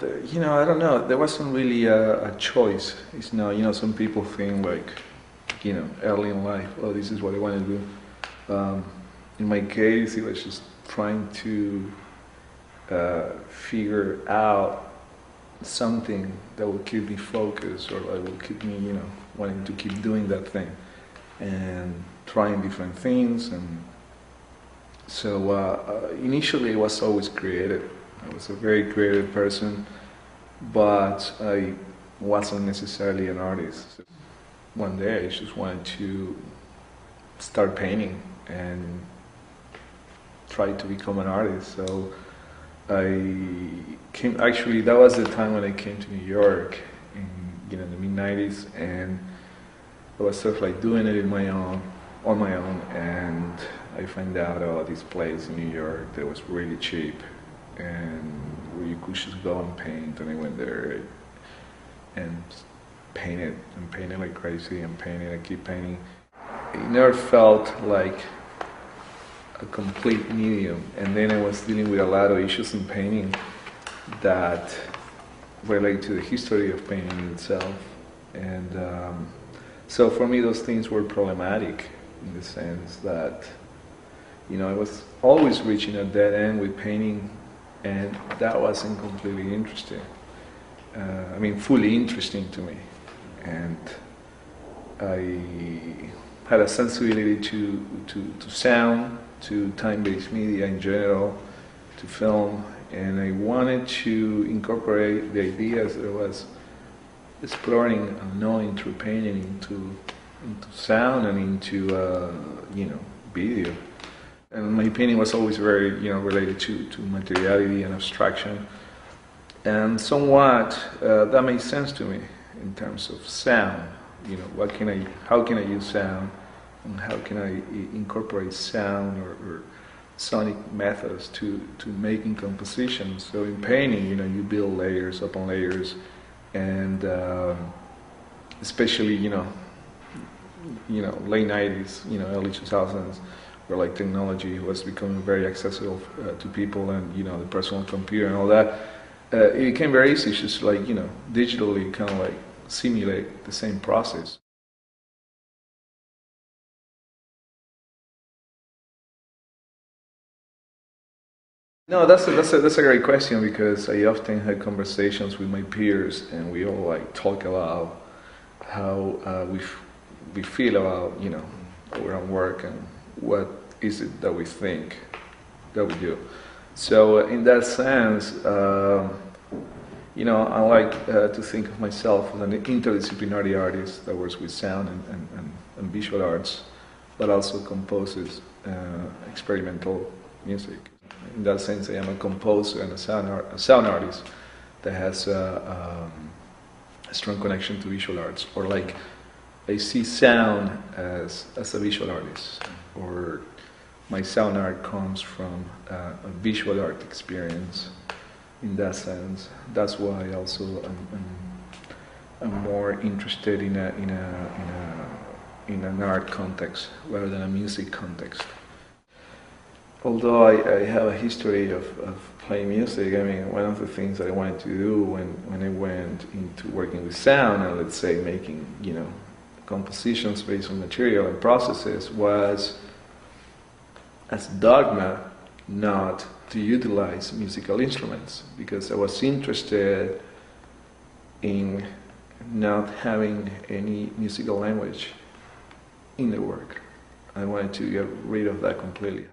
I don't know. There wasn't really a choice. It's not, some people think like, early in life, oh, this is what I want to do. In my case, it was just trying to figure out something that would keep me focused, or that would keep me, wanting to keep doing that thing, and trying different things. And so initially, I was always creative. I was a very creative person, but I wasn't necessarily an artist. One day I just wanted to start painting and try to become an artist. So actually that was the time when I came to New York in the mid-90s, and I was sort of like doing it on my own, and I found out about this place in New York that was really cheap and where you could just go and paint. And I went there and painted like crazy, and painted and keep painting. It never felt like a complete medium, and then I was dealing with a lot of issues in painting that relate to the history of painting itself. And so for me those things were problematic, in the sense that I was always reaching a dead end with painting, and that wasn't completely interesting. Fully interesting to me. And I had a sensibility to sound, to time-based media in general, to film, and I wanted to incorporate the ideas that I was exploring and knowing through painting into sound and into video. And my painting was always very related to materiality and abstraction, and somewhat that made sense to me in terms of sound. How can I use sound, and how can I incorporate sound or sonic methods to making compositions. So in painting, you build layers upon layers, and especially late 90s, early 2000s, where like technology was becoming very accessible to people, and the personal computer and all that, it became very easy just like digitally kind of like simulate the same process. No, that's a great question, because I often had conversations with my peers, and we all like talk about how we feel about our own work, and what is it that we think that we do. So in that sense, I like to think of myself as an interdisciplinary artist that works with sound and visual arts, but also composes experimental music. In that sense, I am a composer and a sound artist that has a strong connection to visual arts. Or like, I see sound as a visual artist, or my sound art comes from a visual art experience. In that sense, that's why also I'm more interested in an art context rather than a music context. Although I have a history of playing music, one of the things that I wanted to do when I went into working with sound, and let's say making compositions based on material and processes, was as dogma not to utilize musical instruments, because I was interested in not having any musical language in the work. I wanted to get rid of that completely.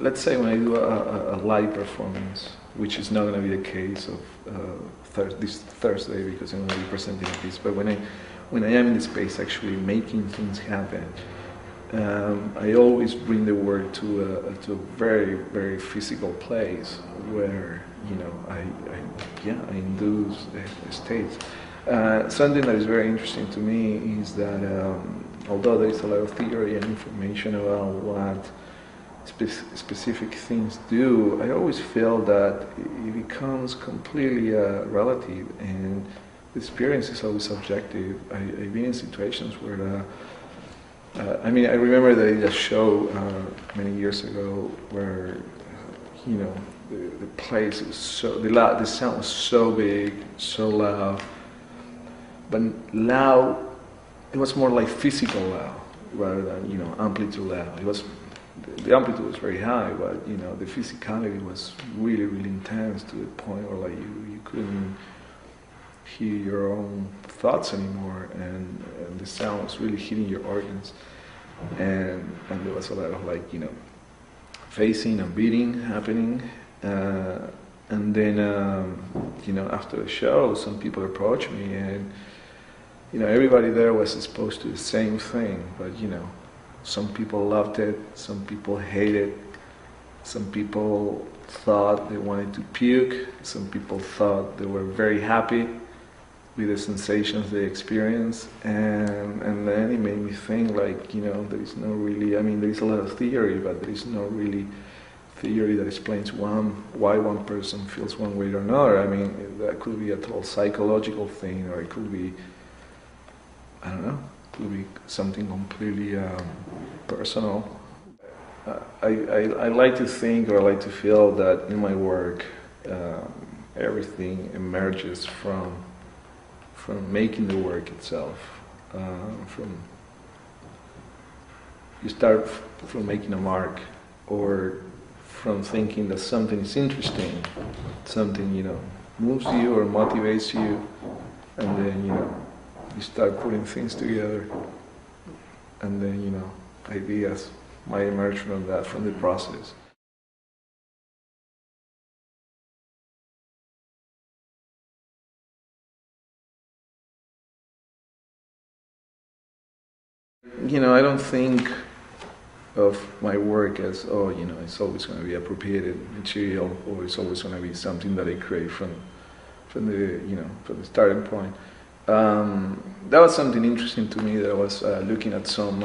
Let's say when I do a live performance, which is not going to be the case of this Thursday, because I'm going to be presenting a piece, but when I am in the space actually making things happen, I always bring the work to a very, very physical place where I induce states. Something that is very interesting to me is that although there is a lot of theory and information about what specific things do, I always feel that it becomes completely relative, and the experience is always subjective. I've been in situations where I mean, I remember they did a show many years ago where, you know, the place was so, the sound was so big, so loud, but loud, it was more like physical loud rather than, you know, amplitude loud. It was, the amplitude was very high, but, you know, the physicality was really, really intense to the point where, like, you couldn't hear your own thoughts anymore, and the sound was really hitting your organs, and there was a lot of, like, you know, facing and beating happening, and then you know, after the show, some people approached me, and, you know, everybody there was exposed to the same thing, but, you know, some people loved it, some people hated it, some people thought they wanted to puke, some people thought they were very happy with the sensations they experienced, and then it made me think, like, you know, there is no really, I mean, there is a lot of theory, but there is no really theory that explains why one person feels one way or another. I mean, that could be a total psychological thing, or it could be, I don't know, it could be something completely personal. I like to think, or I like to feel that in my work, everything emerges from making the work itself. You start from making a mark, or from thinking that something is interesting, something, you know, moves you or motivates you, and then, you know, you start putting things together, and then, you know, ideas might emerge from that, from the process. You know, I don't think of my work as, oh, you know, it's always going to be appropriated material, or it's always going to be something that I create from the, you know, from the starting point. That was something interesting to me, that I was looking at some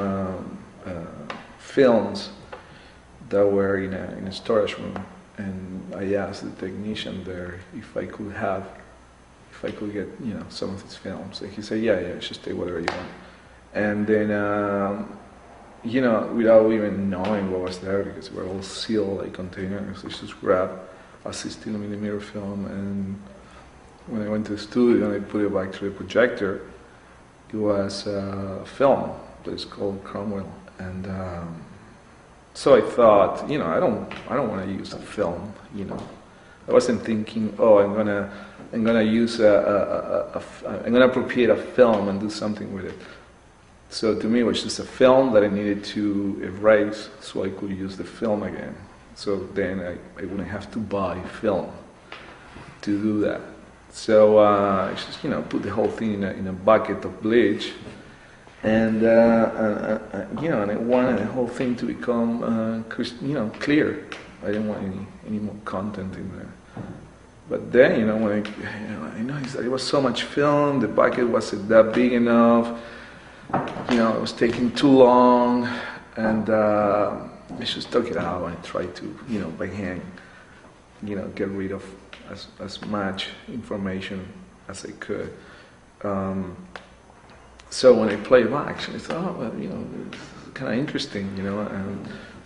films that were in a storage room, and I asked the technician there if I could get, you know, some of his films, and he said, yeah, just take whatever you want. And then, you know, without even knowing what was there, because we were all sealed like containers, I just grabbed a 16mm film, and when I went to the studio and I put it back to the projector, it was a film that is called Cromwell, and so I thought, you know, I don't want to use a film, you know. I wasn't thinking, oh, I'm gonna use I'm gonna appropriate a film and do something with it. So to me, it was just a film that I needed to erase so I could use the film again. So then I wouldn't have to buy film to do that. So I just, you know, put the whole thing in a bucket of bleach, and you know, and I wanted the whole thing to become, you know, clear. I didn't want any more content in there. But then, you know, when I noticed that it was so much film, the bucket wasn't that big enough. You know, it was taking too long, and I just took it out and tried to, you know, by hand, you know, get rid of as much information as I could. So when I play back, I thought, oh, well, you know, it's kind of interesting, you know,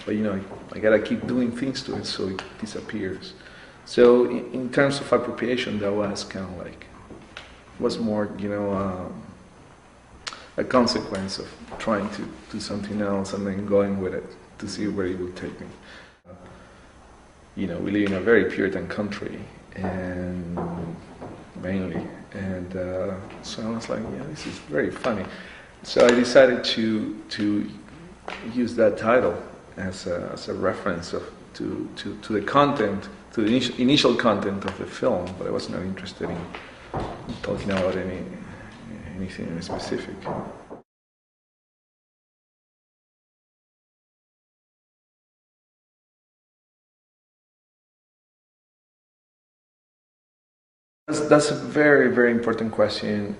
but, you know, I gotta keep doing things to it so it disappears. So in terms of appropriation, that was kind of like, was more, you know, a consequence of trying to do something else and then going with it to see where it would take me. You know, we live in a very Puritan country, and mainly, and so I was like, yeah, this is very funny. So I decided to use that title as a reference to the content, to the initial content of the film, but I was not interested in talking about anything in specific. That's a very, very important question,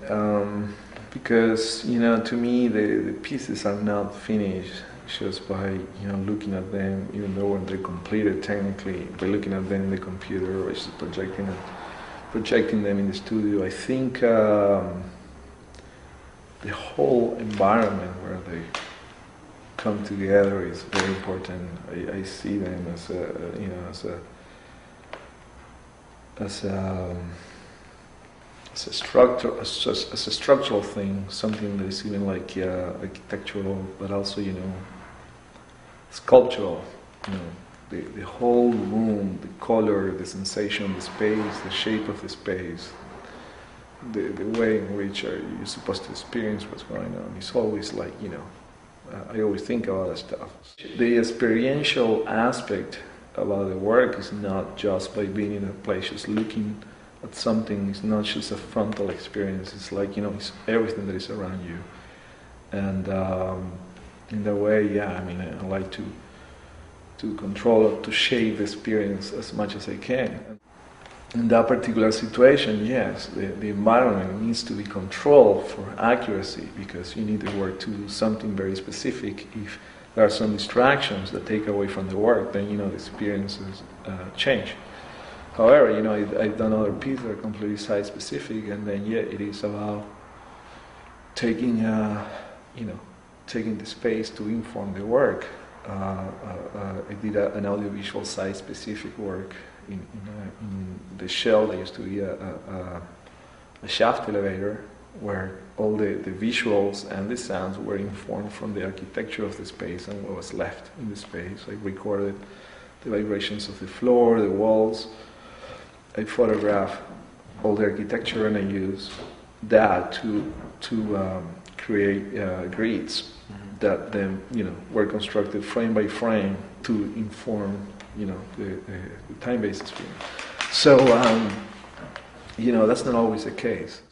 because, you know, to me the pieces are not finished just by, you know, looking at them, even though when they're completed technically, by looking at them in the computer or just projecting them in the studio. I think the whole environment come together is very important. I see them as a structural thing, something that is even like architectural, but also sculptural. The whole room, the color, the sensation, the space, the shape of the space, the way in which you're supposed to experience what's going on. It's always like, I always think about that stuff. The experiential aspect about the work is not just by being in a place, just looking at something. It's not just a frontal experience. It's like, it's everything that is around you. And in that way, I like to control, to shape the experience as much as I can. In that particular situation, yes, the environment needs to be controlled for accuracy, because you need the work to do something very specific. If there are some distractions that take away from the work, then the experiences change. However, I've done other pieces that are completely site-specific, and then it is about taking the space to inform the work. I did an audiovisual site-specific work in the shell. There used to be a shaft elevator where all the visuals and the sounds were informed from the architecture of the space and what was left in the space. I recorded the vibrations of the floor, the walls. I photographed all the architecture, and I used that to create grids that then were constructed frame by frame to inform the time-based experience. So that's not always the case.